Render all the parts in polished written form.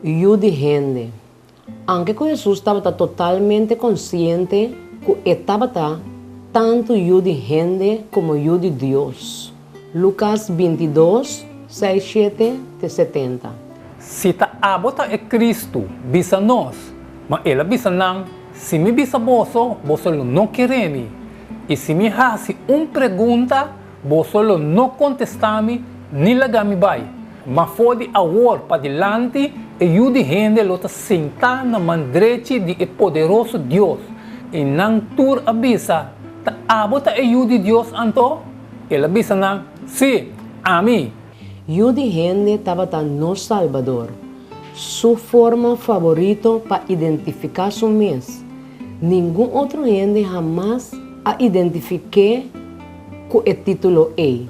Yudi gente. Aunque Jesus estava totalmente consciente que estava tanto yudi gente como yudi Deus. Lucas 22, 6, 7 e 70. Se ta abota é Cristo, bisa nós, mas ela bisa não, se me bisa boso não queremi. E se me hace pergunta, boso não contestami, ni lagami vai. Mas fode awor para dilante e yudi gente lota sentar na mandrete de poderoso Deus. E nang tur abisa, ta abota e yudi Deus anto? Ela bisa não, sim, ami. Yudi gente estava no Salvador. Sua forma favorita para identificar su mês. Nenhum outro gente jamás a identifique com o título E.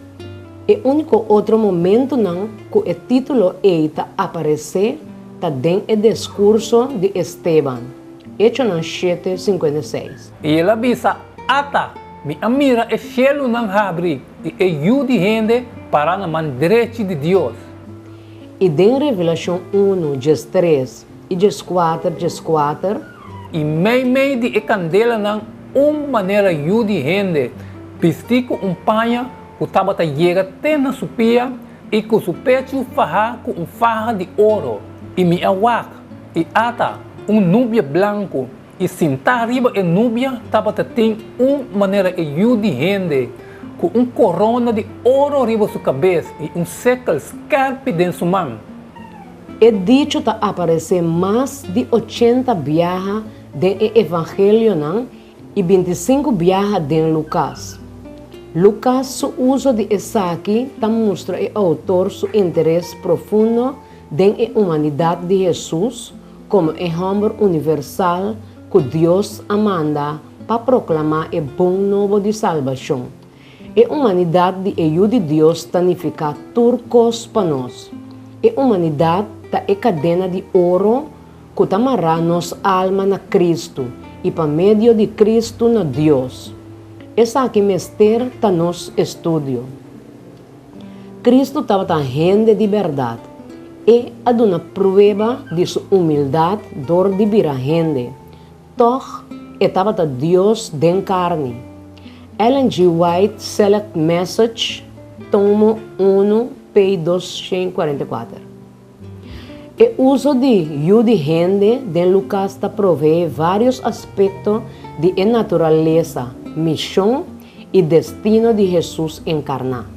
O único outro momento não que o título E está aparecer está dentro do discurso de Esteban. Hecho no 7:56. E ela bisa ata, mi amira e cielo não abre e yudi gente para na mandrete de Deus. E em Revelação 1, 3 e 4, e meio de candela não maneira yudi gente, pistico panha, o tabata chega até na supia e com o pecho farra com farra de ouro. E mi awak, e ata, núbia branco, e sentar riba e núbia tabata tem maneira yudi gente, com corona de ouro riba sua cabeça e século scarpe dentro sua mão. É dicho está aparecer mais de 80 viajas do Evangelho não? E 25 viajas de Lucas. Lucas, seu uso de aqui, mostra ao autor seu interesse profundo na humanidade de Jesus como homem universal que Deus manda para proclamar o bom novo de salvação. A humanidade de ajuda de Deus significa turcos para nós. A humanidade é cadena de ouro que amarra nossa alma na Cristo e para meio de Cristo na Deus. Essa aqui mestre está nosso estudo. Cristo estava gente de verdade e a uma prova de sua humildade dor de vir a gente. Toch estava Deus de carne. Ellen G. White Select Message, tomo 1, p. 244. O uso de yudi gente de Lucas provee vários aspectos de natureza, missão e destino de Jesus encarnado.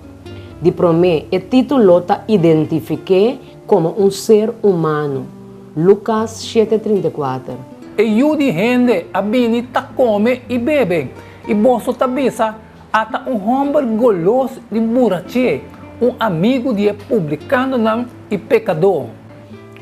De promé, o título identifique como ser humano. Lucas 7:34. E yudi gente abini come e bebe. E bolso tabisa ata homem goloso de burache, amigo de publicano não e pecador.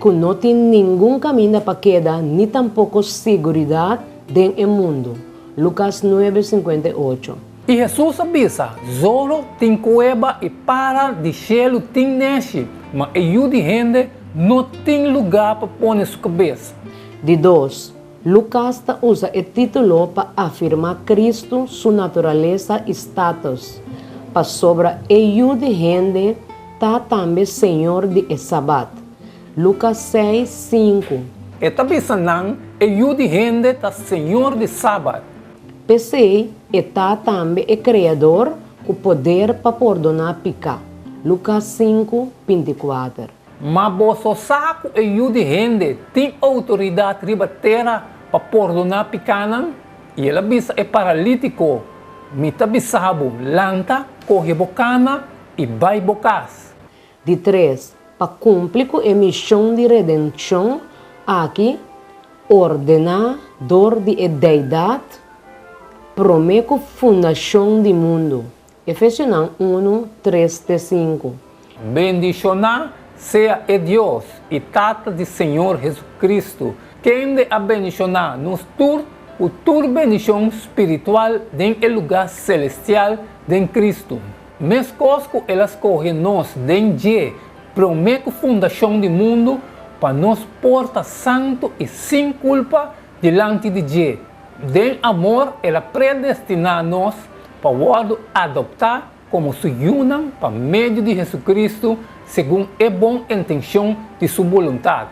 Que não tem nenhum caminho para queda, nem tampouco segurança dentro do mundo. Lucas 9:58. E Jesus avisa, solo tem cueva e para de cielo tem neste, mas yudi gente não tem lugar para pôr sua cabeça. De 2. Lucas usa o título para afirmar Cristo, sua natureza e status. Para sobre o de gente, também Senhor de Sabat. Lucas 6:5. E também não, o de gente Senhor de Sabat. PC também o Criador com poder para perdonar pecar. Lucas 5:24. Mas você sabe que o de gente tem autoridade riba terra para perdonar pecanan? E ela bisa é paralítico. Mita bisabo, lanta, corre bocana e vai bocas. De 3. Para cumprir com a missão de redenção, aqui, ordenador de deidade, promete fundação do mundo. Efésios 1, 3-5. Bendicionar seja e Deus e Tata de Senhor Jesus Cristo, quem de abençoar nos o bendição espiritual em lugar celestial de Cristo. Mas cosco elas correm nós de promete fundação do mundo para nos porta santo e sem culpa diante de Deus. De amor, ela predestina nós para adoptar como se unam para meio de Jesus Cristo, segundo a boa intenção de sua vontade.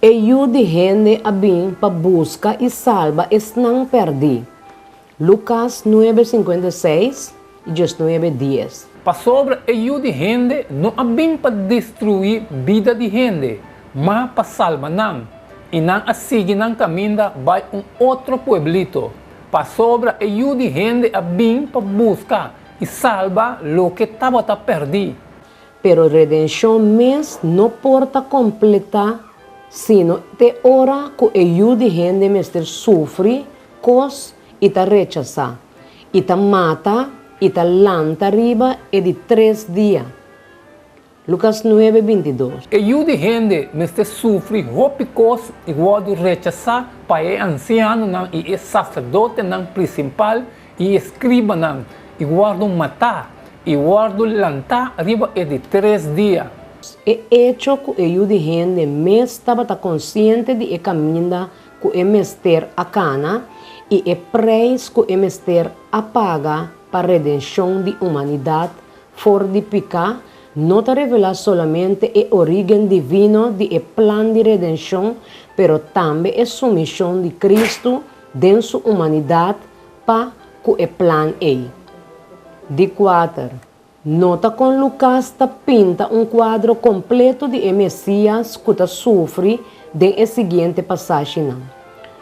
Ayude gente a bem para buscar e salva es não perdi. Lucas 9:56 e 9:10. Para sobre ajuda gente, não é bem para destruir vida de gente, mas para salvar não. E não a seguir não caminho vai outro pueblito. Para sobre ajuda gente é bem para buscar e salvar o que estava perdido. Pero redenção mes não porta completa, sino te hora que ajude gente mestre sofre, cos e ta rechaça, e ta mata, e ta lanta riba e de 3 dias. Lucas 9:22. Ajuda gente, mas te sofre rópicos igual do rechazar para o anciano não, e o sacerdote não principal e escriba não, igual do matar, igual do lantar riba e de 3 dias. É hecho que ajude gente mes estava consciente de caminho que é mester a cana e é preço que é mester a paga para a redenção de humanidade for de picar, não te revela solamente a origem divino de plano de redenção, pero também a submissão de Cristo em sua humanidade para que o plano é. De 4. Nota com Lucas ta pinta quadro completo de Messias que ta sofre em seguinte passagem.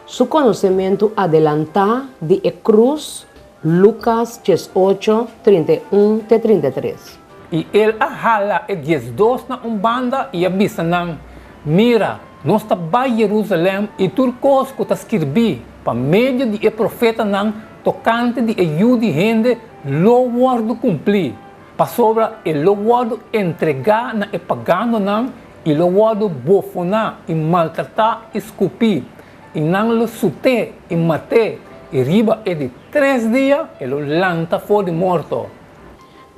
Su conhecimento adelanta de cruz, Lucas 8:31-33. E ele ahala e 12 na banda e avisa não, mira, nós está em Jerusalém e turcos que está escrevi para meio de profeta não tocante de ajuda gente lo guardo cumprir. Para sobre e lo guardo entregar na e pagando não e lo guardo bofonar e maltratar e escupir e não lo sute e mate e riba e de 3 dias e lo lanta fora de morto.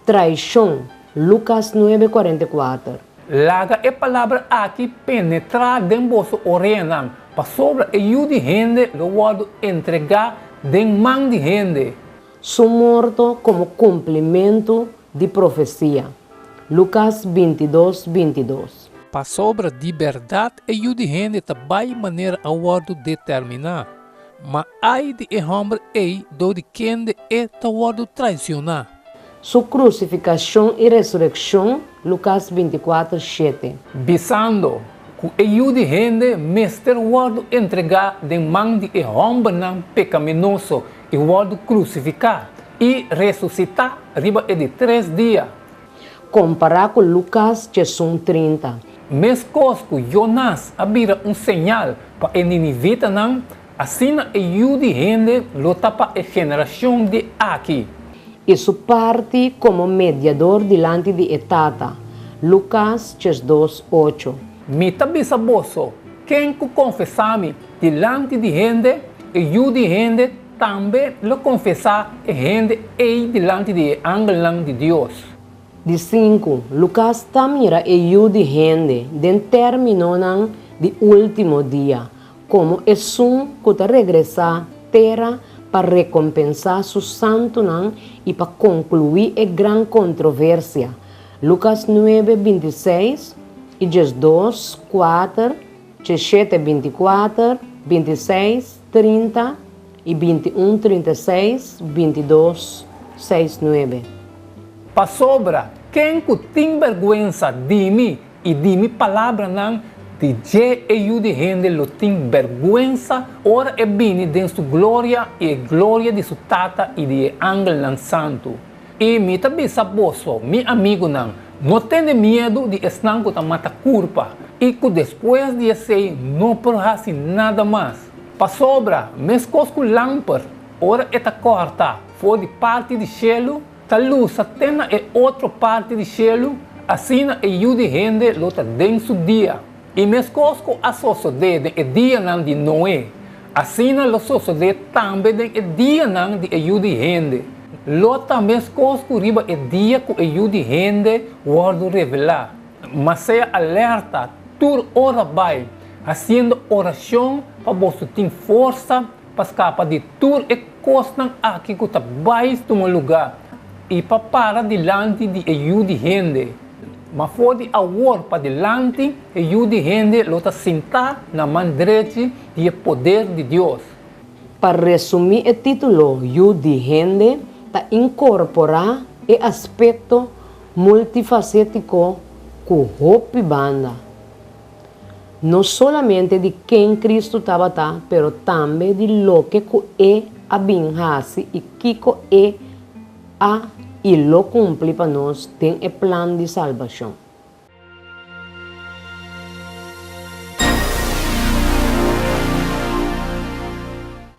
Traição, Lucas 9:44. Laga a palavra aqui penetrar dentro do vosso orelha para sobre ajuda gente lo guardo entregar dentro mão de gente. Su morto como cumprimento de profecia. Lucas 22:22. Para sobre liberdade ajuda gente também de maneira a guardo determinar. Mas ai de homem ei do de quem de eta guardo traicionar. Su crucificação e ressurreição, Lucas 24:7. Visando que ajuda gente mestre guardo entregar de mão de homem não pecaminoso e guardo crucificar e ressuscitar riba de 3 dias. Comparar com Lucas 30. Mesmo que Jonas abira sinal para a Ninivita não, assim ajuda gente luta para a geração de aqui. E su parte como mediador diante de etata. Lucas 2:8. Mita bisaboso, quem que confessar-me diante de gente, ajuda gente, também lo confessar a gente e diante de angelão de Deus. De 5. Lucas tamira ajuda gente den termino de último dia, como Jesus que te regressar terra para recompensar su santo e para concluir a grande controvérsia. Lucas 9:26 e 2, 4, 17, 24, 26, 30 e 21, 36, 22, 6, 9. Para sobra, quem que tem vergonha de mim e de minha palavra não, de je ajuda gente lo tem vergonha, ora é bem de sua glória e a glória de sua tata e de ángel não santo. E me também saboso, meu amigo não tem medo de estar com a mata culpa e que depois de ser não porrasse nada mais. Para sobra, mesmo com lâmpada, ora é corta, for de parte de cielo, a luz atena é outra parte de cielo, assim ajuda gente luta dentro do dia. E mesmo com a sociedade é dia de Noé, assim a sociedade também é dia de ajuda gente. Lota mesmo com riba é dia que ajuda gente guardo revelar. Mas seja alerta, tur ora vai, fazendo oração para você ter força para escapar de tur e costa aqui que está vai no lugar. E para dilante de ajuda gente. mas pode agora para delante e ajude gente a sentar na mão direita do poder de Deus. Para resumir o título, ajude gente a incorporar o aspecto multifacético que Hope Banda. Não somente de quem Cristo estava, mas também de lo que é a binhase e que é a e lo cumpre para nós tem o plano de salvação.